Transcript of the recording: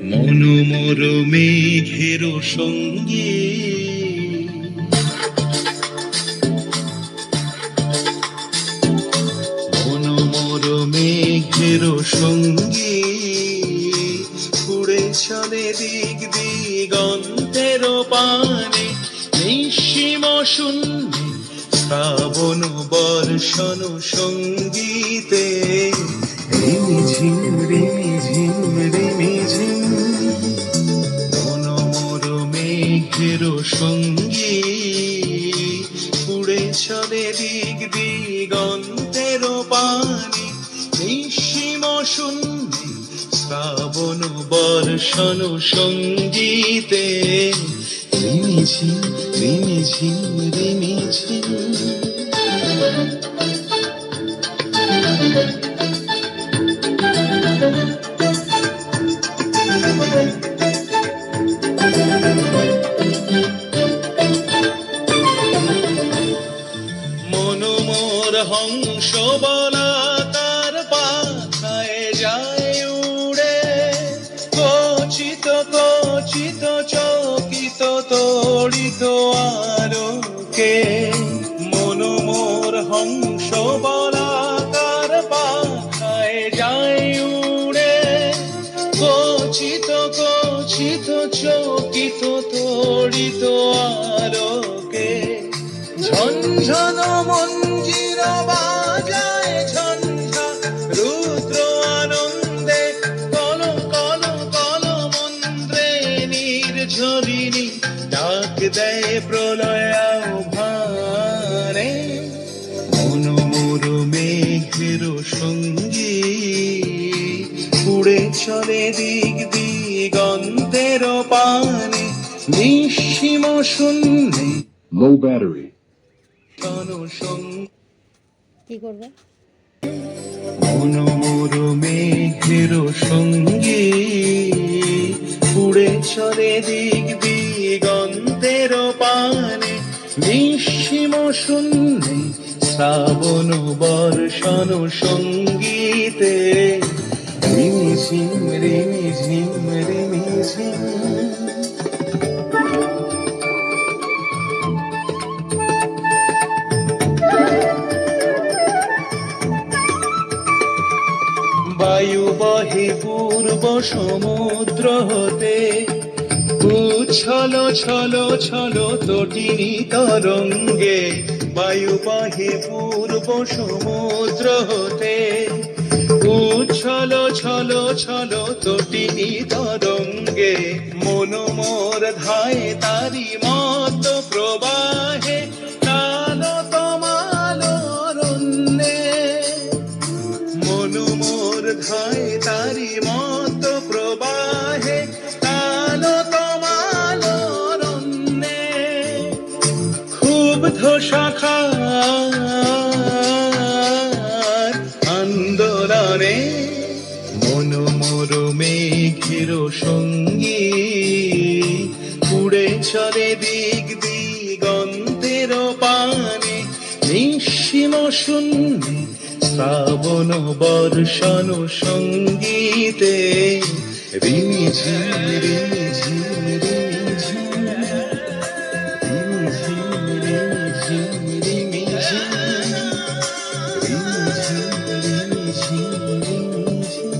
মনোমর মেঘের সঙ্গে মনোমর মেঘের সঙ্গে উড়ে চলে দিক দিগন্তের পানে নিঃসীম শূন্যে শ্রাবণ বর্ষণ সঙ্গীতে রিমিঝিম রিমিঝিম রিমিঝিম মনোমর মেঘের সঙ্গী উড়ে চলে দিক দিগন্তের পানে নিঃসীম শূন্যে শ্রাবণ বর্ষণ সঙ্গীতে রিমিঝিম রিমিঝিম রিমিঝিম মনোমর হংস বলাকার পাখায় যায় উড়ে কচিত কচিত চকিত তড়িত আলোকে মনোমর হংস বলাকার পাখায় যায় উড়ে কচিত কচিত চকিত তড়িত আলোকে ঝনঝন মঞ্জির বাজায় ঝঞ্ঝা রুদ্র আনন্দে কল কল কল মন্ত্রে নির্ঝরিণী ডাক দেয় প্রলয় আহ্বানে মনোমর মেঘের সঙ্গী উড়ে চলে দিক দিগন্তের পানে নিঃসীম শূন্যে low battery কি করবে মনোমর মেঘের সঙ্গী উড়ে চলে দিক দিগন্তের পানে নিঃসীম শূন্যে শ্রাবণ বর্ষণ সঙ্গীতে রিমিঝিম রিমিঝিম রিমিঝিম বায়ু বহে পূর্ব সমুদ্র হতে উচ্ছল ছল ছল তটিনী তরঙ্গে বায়ু বহে পূর্ব সমুদ্র হতে উচ্ছল ছল ছল তটিনী তরঙ্গে মনোমর ধায় তারি মত প্রবাহে কালো তমালো রণ্যে মনোমর ধায় তারি মত প্রবাহে কালো তমালো রণ্যে ক্ষুব্ধ শাখার আন্দোলনে মনোমর মেঘের সঙ্গী উড়ে চলে দিক দিগন্তের পানে নিঃসীম শূন্যে শ্রাবণ বর্ষণ সঙ্গীতে রিমিঝিম রিমিঝিম রিমিঝিম রিমিঝিম রিমিঝিম রিমিঝিম রিমিঝিম রিমিঝিম রিমিঝিম